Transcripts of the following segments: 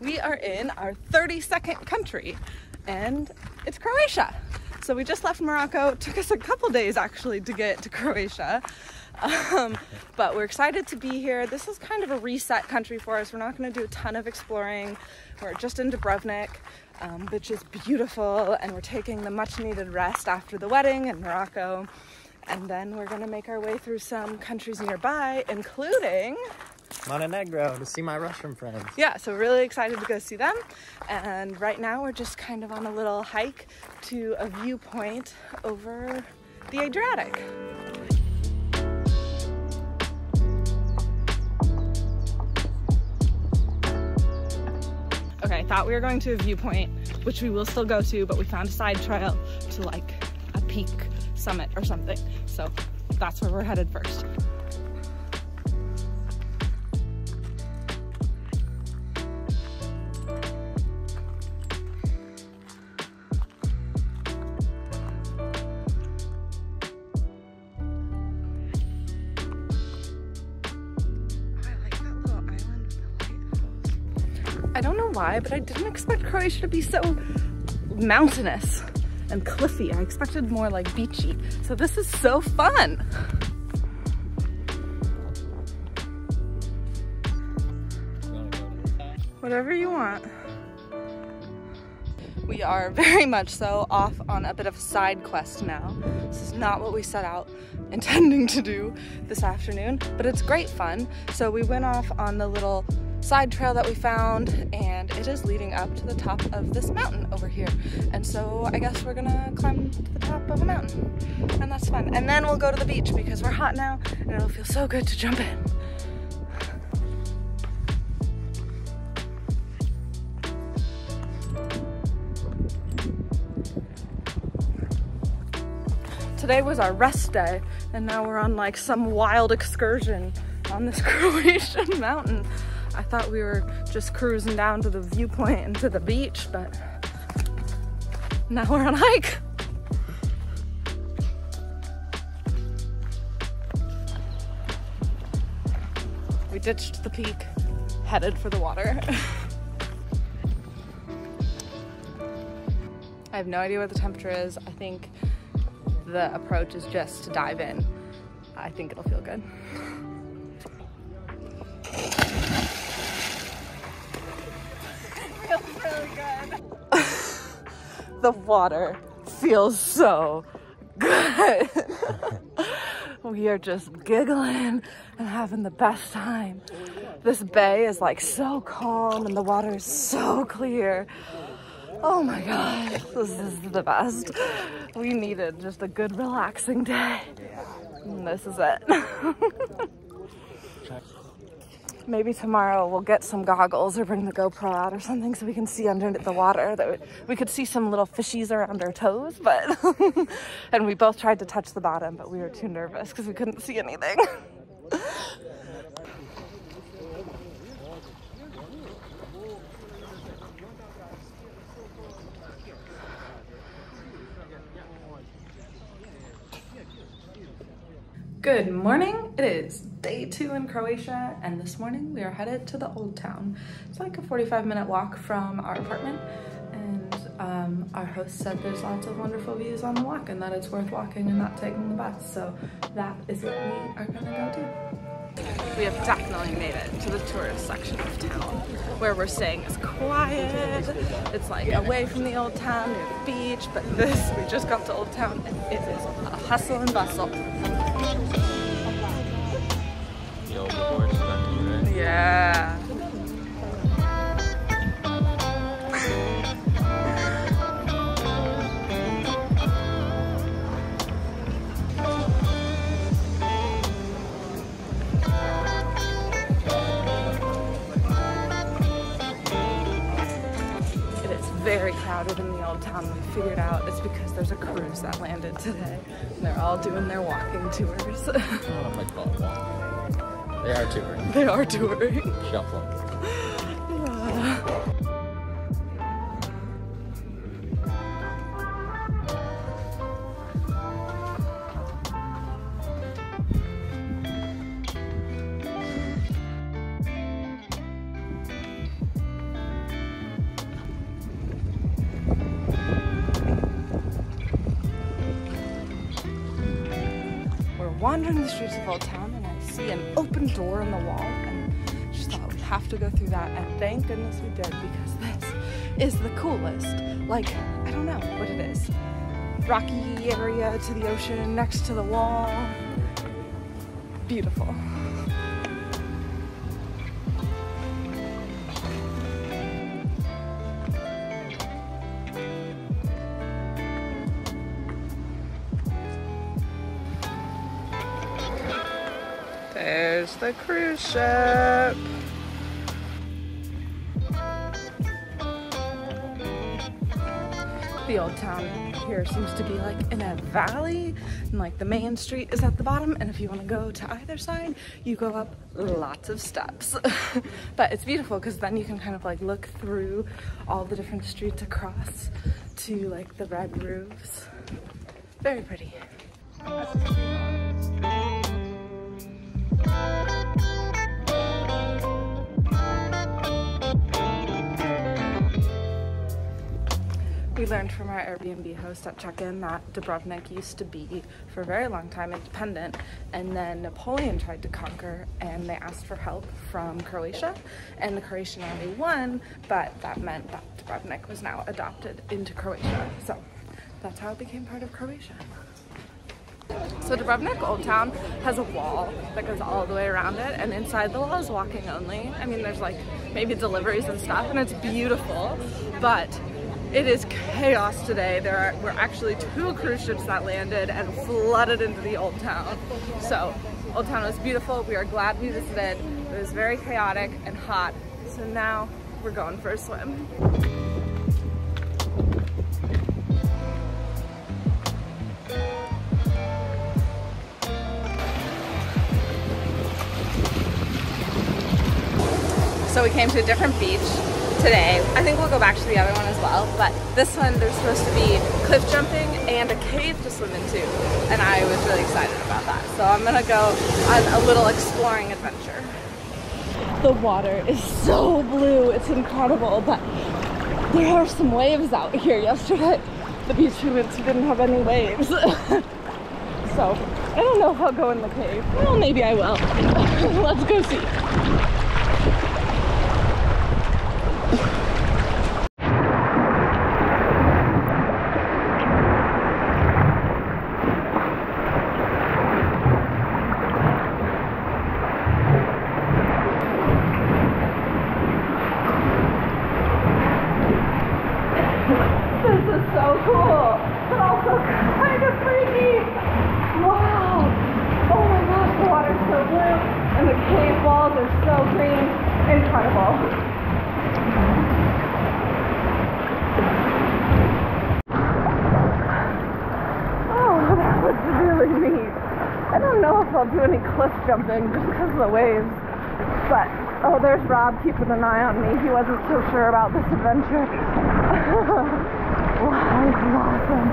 we are in our 32nd country, and it's Croatia. So we just left Morocco. It took us a couple days actually to get to Croatia. But we're excited to be here. This is kind of a reset country for us. We're not going to do a ton of exploring. We're just in Dubrovnik, which is beautiful, and we're taking the much needed rest after the wedding in Morocco. And then we're going to make our way through some countries nearby, including Montenegro, to see my Russian friends. Yeah, so really excited to go see them. And right now we're just kind of on a little hike to a viewpoint over the Adriatic. Okay, I thought we were going to a viewpoint, which we will still go to, but we found a side trail to like a peak summit or something. So that's where we're headed first. I don't know why, but I didn't expect Croatia to be so mountainous and cliffy. I expected more like beachy. So this is so fun. Whatever you want. We are very much so off on a bit of a side quest now. This is not what we set out intending to do this afternoon, but it's great fun. So we went off on the little side trail that we found, and it is leading up to the top of this mountain over here. And so I guess we're gonna climb to the top of a mountain, and that's fun. And then we'll go to the beach because we're hot now and it'll feel so good to jump in. Today was our rest day, and now we're on like some wild excursion on this Croatian mountain. I thought we were just cruising down to the viewpoint and to the beach, but now we're on a hike. We ditched the peak, headed for the water. I have no idea what the temperature is. I think the approach is just to dive in. I think it'll feel good. The water feels so good. We are just giggling and having the best time. This bay is like so calm and the water is so clear. Oh my gosh, this is the best. We needed just a good relaxing day. And this is it. Maybe tomorrow we'll get some goggles or bring the GoPro out or something so we can see under the water. That we could see some little fishies around our toes, but and we both tried to touch the bottom, but we were too nervous because we couldn't see anything. Good morning. It is day 2 in Croatia, and this morning we are headed to the Old Town. It's like a 45-minute walk from our apartment, and our host said there's lots of wonderful views on the walk and that it's worth walking and not taking the bus, so that is what we are gonna go do. We have definitely made it to the tourist section of town, where we're staying is quiet. It's like away from the Old Town near the beach, but this, we just got to Old Town and it is a hustle and bustle. Yeah. It is very crowded in the Old Town. We figured out it's because there's a cruise that landed today, and they're all doing their walking tours. They are touring. They are touring. Shuffling. Yeah. wandering the streets of Old Town and I see an open door in the wall and just thought we'd have to go through that, and thank goodness we did, because this is the coolest. Like, I don't know what it is. Rocky area to the ocean, next to the wall. Beautiful. There's the cruise ship. The old town here seems to be like in a valley, and like the main street is at the bottom, and if you want to go to either side you go up lots of steps. But it's beautiful because then you can kind of like look through all the different streets across to like the red roofs. Very pretty. We learned from our Airbnb host at check-in that Dubrovnik used to be, for a very long time, independent, and then Napoleon tried to conquer and they asked for help from Croatia, and the Croatian army won, but that meant that Dubrovnik was now adopted into Croatia. So that's how it became part of Croatia. So Dubrovnik, Old Town, has a wall that goes all the way around it, and inside the wall is walking only. I mean, there's like maybe deliveries and stuff, and it's beautiful, but it is chaos today. Were actually 2 cruise ships that landed and flooded into the Old Town. So Old Town was beautiful. We are glad we visited. It was very chaotic and hot. So now we're going for a swim. So we came to a different beach today. I think we'll go back to the other one as well, but this one there's supposed to be cliff jumping and a cave to swim into, and I was really excited about that. So I'm gonna go on a little exploring adventure. The water is so blue, it's incredible, but there are some waves out here. Yesterday, the beach we went to didn't have any waves. So I don't know if I'll go in the cave. Well, maybe I will. Let's go see. I'll do any cliff jumping just because of the waves, but oh, there's Rob keeping an eye on me. He wasn't so sure about this adventure. Wow, this is awesome.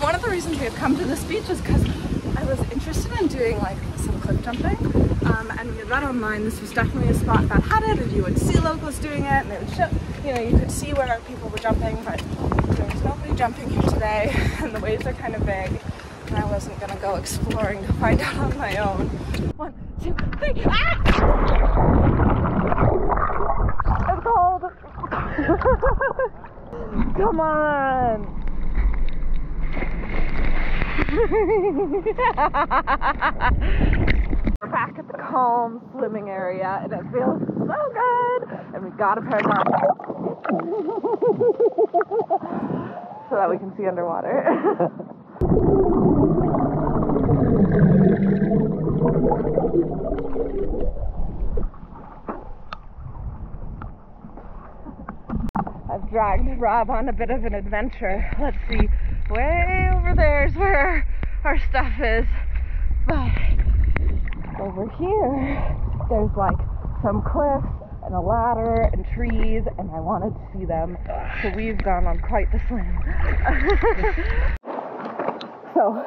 One of the reasons we have come to this beach is because I was interested in doing like some cliff jumping, and we read online this was definitely a spot that had it, and you would see locals doing it, and they would show, you know, you could see where people were jumping, but there was nobody jumping here today, and the waves are kind of big. And I wasn't gonna go exploring to find out on my own. 1, 2, 3, ah! It's cold! Come on! We're back at the calm swimming area and it feels so good! And we got a pair of goggles so that we can see underwater. I've dragged Rob on a bit of an adventure. Let's see, way over there is where our stuff is. But over here, there's like some cliffs and a ladder and trees, and I wanted to see them. So we've gone on quite the swim. So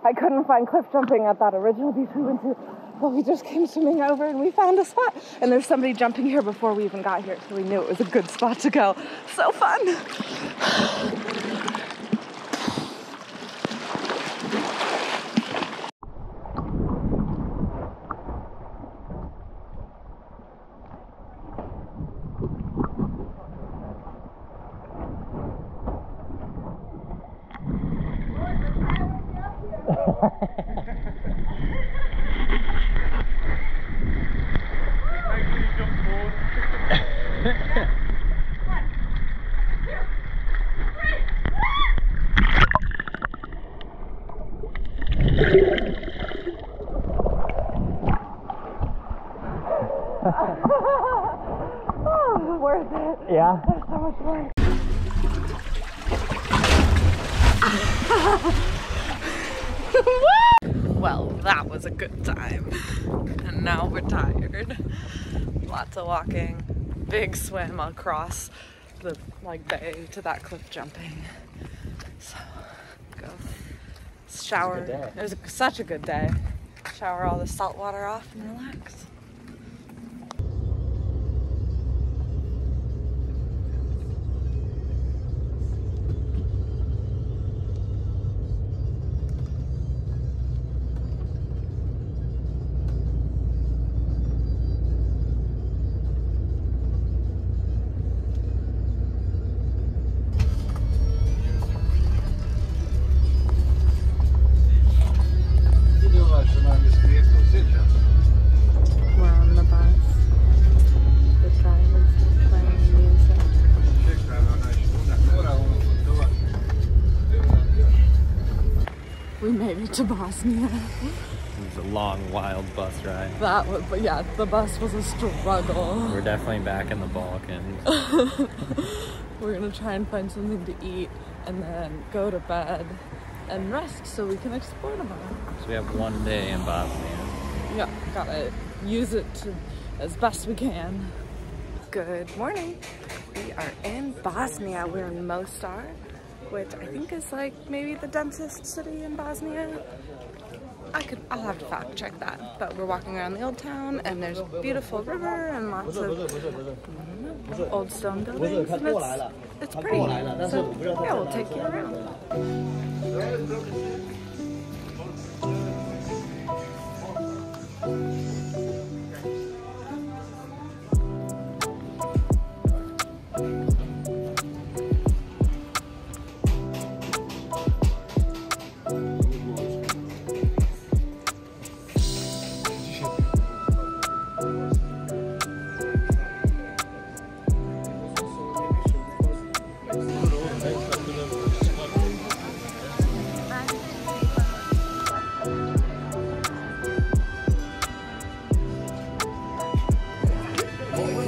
I couldn't find cliff jumping at that original beach we went to, but we just came swimming over and we found a spot. And there's somebody jumping here before we even got here, so we knew it was a good spot to go. So fun! Oh, worth it. Yeah. That's so much fun. Well, that was a good time. And now we're tired. Lots of walking, big swim across the bay to that cliff jumping. So go shower. It was such a good day. Shower all the salt water off and relax. We're on the bus. The driver's playing music. We made it to Bosnia. It was a long, wild bus ride. That was, but yeah, the bus was a struggle. We're definitely back in the Balkans. We're gonna try and find something to eat and then go to bed and rest so we can explore tomorrow. So we have one day in Bosnia. Yeah, gotta use it as best we can. Good morning. We are in Bosnia. We're in Mostar, which I think is like maybe the densest city in Bosnia. I'll have to fact check that. But we're walking around the old town and there's a beautiful river and lots of old stone buildings. And it's pretty. So yeah, we'll take you around.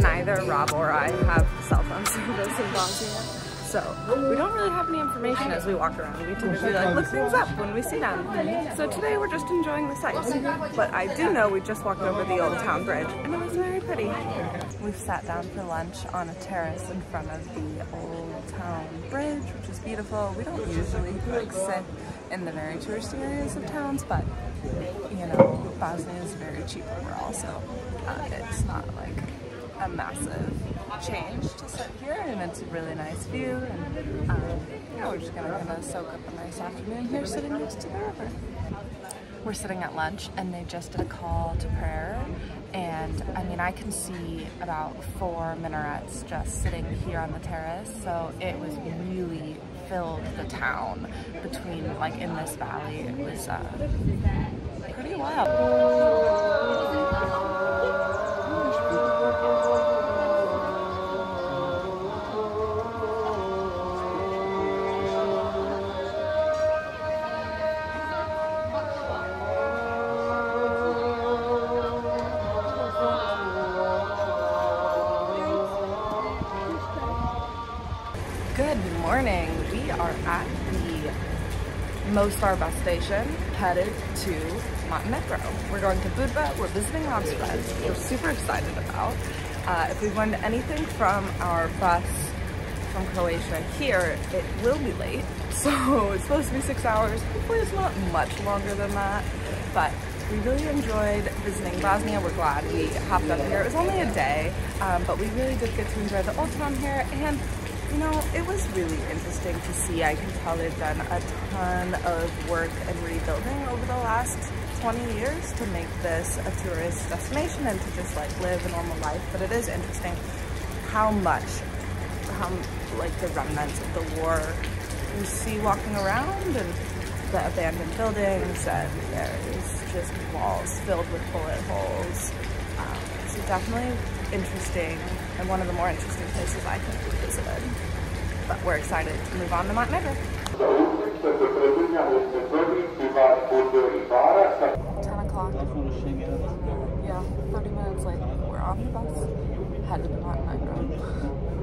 Neither Rob or I have cell phone service in Bosnia, so we don't really have any information as we walk around. We typically like look things up when we see them. So today we're just enjoying the sights. But I do know we just walked over the old town bridge and it was very pretty. We've sat down for lunch on a terrace in front of the old town bridge, which is beautiful. We don't usually like sit in the very touristy areas of towns, but you know, Bosnia is very cheap overall, so it's not like a massive change to sit here, and it's a really nice view, and yeah, we're just gonna kind of soak up a nice afternoon here sitting next to the river. We're sitting at lunch and they just did a call to prayer, and I mean I can see about 4 minarets just sitting here on the terrace, so it was really filled the town between like in this valley. It was pretty wild. Good morning. We are at the Mostar bus station, headed to Montenegro. We're going to Budva. We're visiting mom's friends, which we're super excited about. If we've learned anything from our bus from Croatia here, it will be late. So it's supposed to be 6 hours. Hopefully it's not much longer than that, but we really enjoyed visiting Bosnia. We're glad we hopped up here. It was only a day, but we really did get to enjoy the old town here, and you know, it was really interesting to see. I can tell they've done a ton of work and rebuilding over the last 20 years to make this a tourist destination and to just like live a normal life. But it is interesting how like the remnants of the war you see walking around, and the abandoned buildings, and there's just walls filled with bullet holes. So definitely interesting, and one of the more interesting places I think we visited. But we're excited to move on to Montenegro. 10 o'clock. Yeah, 30 minutes later, we're on the bus, headed to Montenegro.